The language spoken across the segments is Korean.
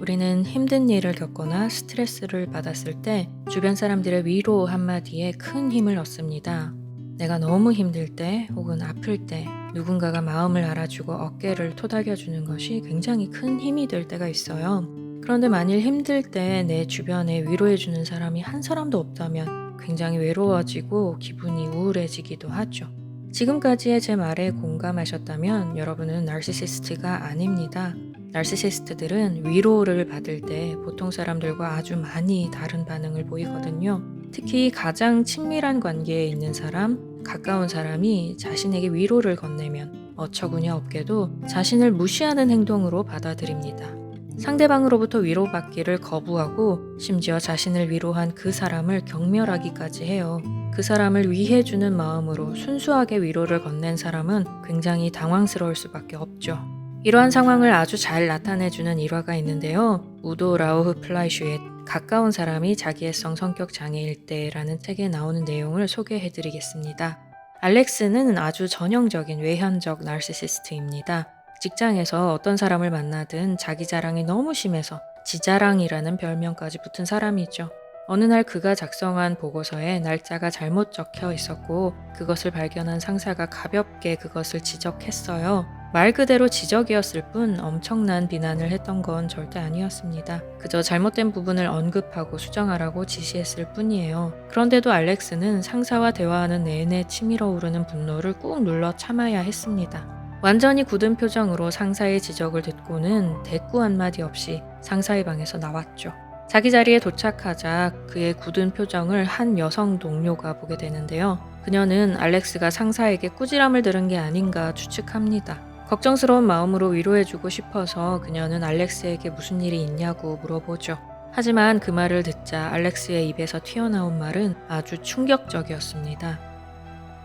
우리는 힘든 일을 겪거나 스트레스를 받았을 때 주변 사람들의 위로 한마디에 큰 힘을 얻습니다. 내가 너무 힘들 때 혹은 아플 때 누군가가 마음을 알아주고 어깨를 토닥여주는 것이 굉장히 큰 힘이 될 때가 있어요. 그런데 만일 힘들 때 내 주변에 위로해주는 사람이 한 사람도 없다면 굉장히 외로워지고 기분이 우울해지기도 하죠. 지금까지의 제 말에 공감하셨다면 여러분은 나르시시스트가 아닙니다. 나르시시스트들은 위로를 받을 때 보통 사람들과 아주 많이 다른 반응을 보이거든요. 특히 가장 친밀한 관계에 있는 사람, 가까운 사람이 자신에게 위로를 건네면 어처구니 없게도 자신을 무시하는 행동으로 받아들입니다. 상대방으로부터 위로받기를 거부하고 심지어 자신을 위로한 그 사람을 경멸하기까지 해요. 그 사람을 위해주는 마음으로 순수하게 위로를 건넨 사람은 굉장히 당황스러울 수밖에 없죠. 이러한 상황을 아주 잘 나타내주는 일화가 있는데요. 우도 라우흐 플라이슈의 가까운 사람이 자기애성 성격 장애일 때라는 책에 나오는 내용을 소개해드리겠습니다. 알렉스는 아주 전형적인 외현적 나르시시스트입니다. 직장에서 어떤 사람을 만나든 자기 자랑이 너무 심해서 지자랑이라는 별명까지 붙은 사람이죠. 어느 날 그가 작성한 보고서에 날짜가 잘못 적혀 있었고 그것을 발견한 상사가 가볍게 그것을 지적했어요. 말 그대로 지적이었을 뿐 엄청난 비난을 했던 건 절대 아니었습니다. 그저 잘못된 부분을 언급하고 수정하라고 지시했을 뿐이에요. 그런데도 알렉스는 상사와 대화하는 내내 치밀어 오르는 분노를 꾹 눌러 참아야 했습니다. 완전히 굳은 표정으로 상사의 지적을 듣고는 대꾸 한마디 없이 상사의 방에서 나왔죠. 자기 자리에 도착하자 그의 굳은 표정을 한 여성 동료가 보게 되는데요. 그녀는 알렉스가 상사에게 꾸지람을 들은 게 아닌가 추측합니다. 걱정스러운 마음으로 위로해주고 싶어서 그녀는 알렉스에게 무슨 일이 있냐고 물어보죠. 하지만 그 말을 듣자 알렉스의 입에서 튀어나온 말은 아주 충격적이었습니다.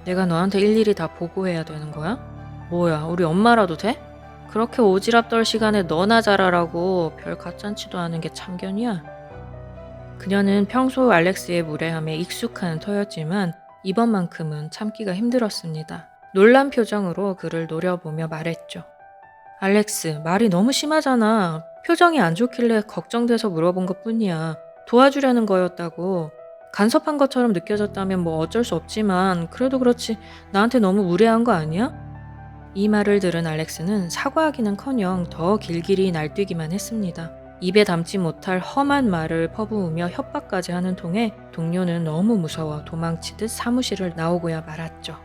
내가 너한테 일일이 다 보고해야 되는 거야? 뭐야, 우리 엄마라도 돼? 그렇게 오지랖 떨 시간에 너나 잘하라고 별 가짠치도 않은 게 참견이야? 그녀는 평소 알렉스의 무례함에 익숙한 터였지만 이번만큼은 참기가 힘들었습니다. 놀란 표정으로 그를 노려보며 말했죠. 알렉스, 말이 너무 심하잖아. 표정이 안 좋길래 걱정돼서 물어본 것뿐이야. 도와주려는 거였다고. 간섭한 것처럼 느껴졌다면 뭐 어쩔 수 없지만 그래도 그렇지 나한테 너무 무례한 거 아니야? 이 말을 들은 알렉스는 사과하기는커녕 더 길길이 날뛰기만 했습니다. 입에 담지 못할 험한 말을 퍼부으며 협박까지 하는 통에 동료는 너무 무서워 도망치듯 사무실을 나오고야 말았죠.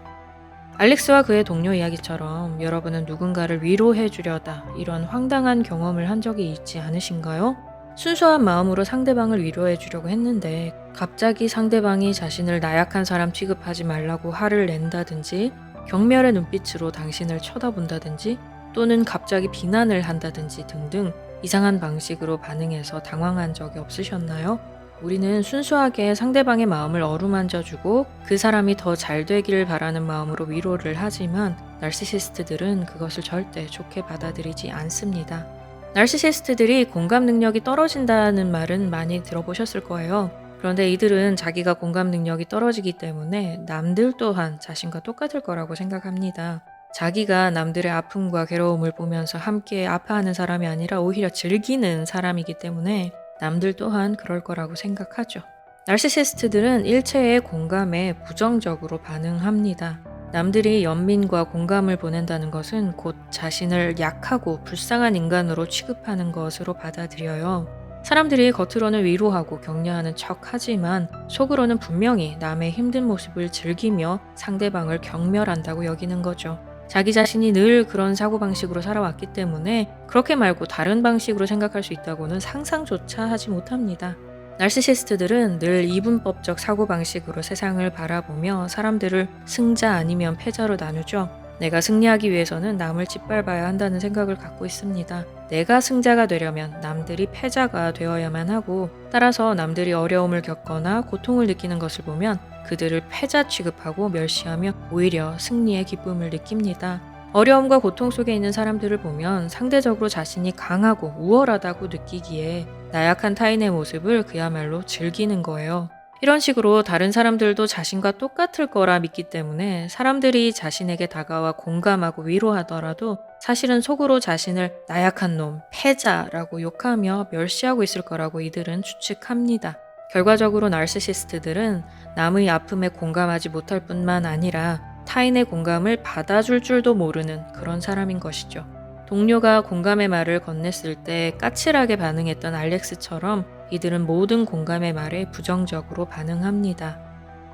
알렉스와 그의 동료 이야기처럼 여러분은 누군가를 위로해 주려다 이런 황당한 경험을 한 적이 있지 않으신가요? 순수한 마음으로 상대방을 위로해 주려고 했는데 갑자기 상대방이 자신을 나약한 사람 취급하지 말라고 화를 낸다든지 경멸의 눈빛으로 당신을 쳐다본다든지 또는 갑자기 비난을 한다든지 등등 이상한 방식으로 반응해서 당황한 적이 없으셨나요? 우리는 순수하게 상대방의 마음을 어루만져주고 그 사람이 더 잘 되기를 바라는 마음으로 위로를 하지만 나르시시스트들은 그것을 절대 좋게 받아들이지 않습니다. 나르시시스트들이 공감 능력이 떨어진다는 말은 많이 들어보셨을 거예요. 그런데 이들은 자기가 공감 능력이 떨어지기 때문에 남들 또한 자신과 똑같을 거라고 생각합니다. 자기가 남들의 아픔과 괴로움을 보면서 함께 아파하는 사람이 아니라 오히려 즐기는 사람이기 때문에 남들 또한 그럴 거라고 생각하죠. 나르시시스트들은 일체의 공감에 부정적으로 반응합니다. 남들이 연민과 공감을 보낸다는 것은 곧 자신을 약하고 불쌍한 인간으로 취급하는 것으로 받아들여요. 사람들이 겉으로는 위로하고 격려하는 척 하지만 속으로는 분명히 남의 힘든 모습을 즐기며 상대방을 경멸한다고 여기는 거죠. 자기 자신이 늘 그런 사고방식으로 살아왔기 때문에 그렇게 말고 다른 방식으로 생각할 수 있다고는 상상조차 하지 못합니다. 나르시시스트들은 늘 이분법적 사고방식으로 세상을 바라보며 사람들을 승자 아니면 패자로 나누죠. 내가 승리하기 위해서는 남을 짓밟아야 한다는 생각을 갖고 있습니다. 내가 승자가 되려면 남들이 패자가 되어야만 하고 따라서 남들이 어려움을 겪거나 고통을 느끼는 것을 보면 그들을 패자 취급하고 멸시하며 오히려 승리의 기쁨을 느낍니다. 어려움과 고통 속에 있는 사람들을 보면 상대적으로 자신이 강하고 우월하다고 느끼기에 나약한 타인의 모습을 그야말로 즐기는 거예요. 이런 식으로 다른 사람들도 자신과 똑같을 거라 믿기 때문에 사람들이 자신에게 다가와 공감하고 위로하더라도 사실은 속으로 자신을 나약한 놈, 패자라고 욕하며 멸시하고 있을 거라고 이들은 추측합니다. 결과적으로 나르시시스트들은 남의 아픔에 공감하지 못할 뿐만 아니라 타인의 공감을 받아줄 줄도 모르는 그런 사람인 것이죠. 동료가 공감의 말을 건넸을 때 까칠하게 반응했던 알렉스처럼 이들은 모든 공감의 말에 부정적으로 반응합니다.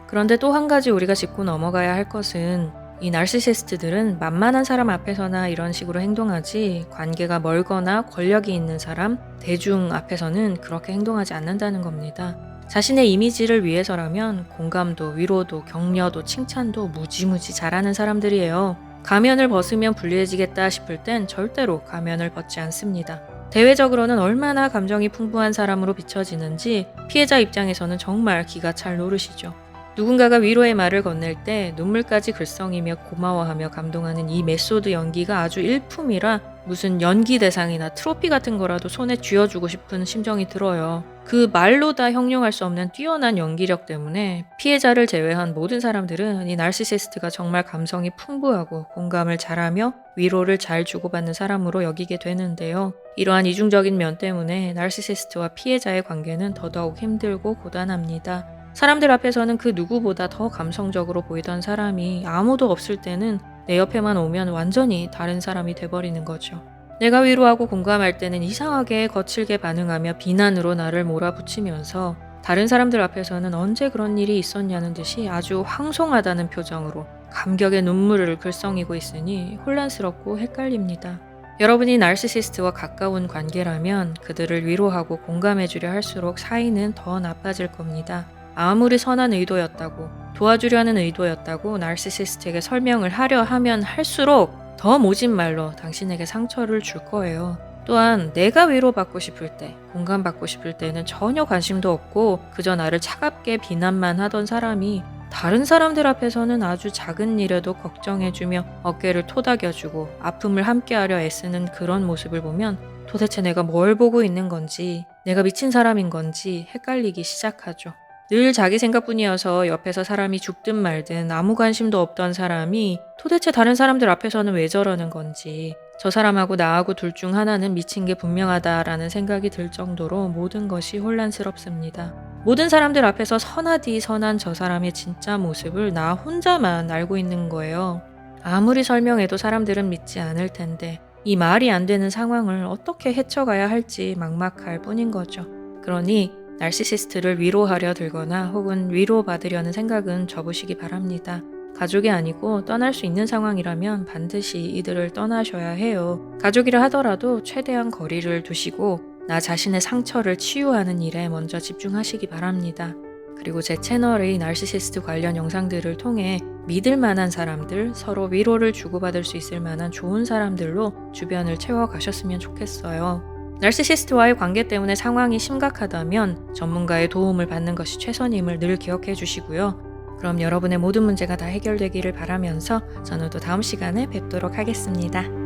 그런데 또 한 가지 우리가 짚고 넘어가야 할 것은 이 나르시시스트들은 만만한 사람 앞에서나 이런 식으로 행동하지 관계가 멀거나 권력이 있는 사람, 대중 앞에서는 그렇게 행동하지 않는다는 겁니다. 자신의 이미지를 위해서라면 공감도, 위로도, 격려도, 칭찬도 무지무지 잘하는 사람들이에요. 가면을 벗으면 불리해지겠다 싶을 땐 절대로 가면을 벗지 않습니다. 대외적으로는 얼마나 감정이 풍부한 사람으로 비춰지는지 피해자 입장에서는 정말 기가 찰 노릇이죠. 누군가가 위로의 말을 건넬 때 눈물까지 글썽이며 고마워하며 감동하는 이 메소드 연기가 아주 일품이라 무슨 연기 대상이나 트로피 같은 거라도 손에 쥐어주고 싶은 심정이 들어요. 그 말로 다 형용할 수 없는 뛰어난 연기력 때문에 피해자를 제외한 모든 사람들은 이 나르시시스트가 정말 감성이 풍부하고 공감을 잘하며 위로를 잘 주고받는 사람으로 여기게 되는데요. 이러한 이중적인 면 때문에 나르시시스트와 피해자의 관계는 더더욱 힘들고 고단합니다. 사람들 앞에서는 그 누구보다 더 감성적으로 보이던 사람이 아무도 없을 때는 내 옆에만 오면 완전히 다른 사람이 돼버리는 거죠. 내가 위로하고 공감할 때는 이상하게 거칠게 반응하며 비난으로 나를 몰아붙이면서 다른 사람들 앞에서는 언제 그런 일이 있었냐는 듯이 아주 황송하다는 표정으로 감격의 눈물을 글썽이고 있으니 혼란스럽고 헷갈립니다. 여러분이 나르시시스트와 가까운 관계라면 그들을 위로하고 공감해주려 할수록 사이는 더 나빠질 겁니다. 아무리 선한 의도였다고, 도와주려는 의도였다고 나르시시스트에게 설명을 하려 하면 할수록 더 모진 말로 당신에게 상처를 줄 거예요. 또한 내가 위로받고 싶을 때, 공감받고 싶을 때는 전혀 관심도 없고 그저 나를 차갑게 비난만 하던 사람이 다른 사람들 앞에서는 아주 작은 일에도 걱정해주며 어깨를 토닥여주고 아픔을 함께하려 애쓰는 그런 모습을 보면 도대체 내가 뭘 보고 있는 건지, 내가 미친 사람인 건지 헷갈리기 시작하죠. 늘 자기 생각뿐이어서 옆에서 사람이 죽든 말든 아무 관심도 없던 사람이 도대체 다른 사람들 앞에서는 왜 저러는 건지, 저 사람하고 나하고 둘 중 하나는 미친 게 분명하다라는 생각이 들 정도로 모든 것이 혼란스럽습니다. 모든 사람들 앞에서 선하디 선한 저 사람의 진짜 모습을 나 혼자만 알고 있는 거예요. 아무리 설명해도 사람들은 믿지 않을 텐데 이 말이 안 되는 상황을 어떻게 헤쳐가야 할지 막막할 뿐인 거죠. 그러니 나르시시스트를 위로하려 들거나 혹은 위로받으려는 생각은 접으시기 바랍니다. 가족이 아니고 떠날 수 있는 상황이라면 반드시 이들을 떠나셔야 해요. 가족이라 하더라도 최대한 거리를 두시고 나 자신의 상처를 치유하는 일에 먼저 집중하시기 바랍니다. 그리고 제 채널의 나르시시스트 관련 영상들을 통해 믿을 만한 사람들, 서로 위로를 주고받을 수 있을 만한 좋은 사람들로 주변을 채워가셨으면 좋겠어요. 나르시시스트와의 관계 때문에 상황이 심각하다면 전문가의 도움을 받는 것이 최선임을 늘 기억해 주시고요. 그럼 여러분의 모든 문제가 다 해결되기를 바라면서 저는 또 다음 시간에 뵙도록 하겠습니다.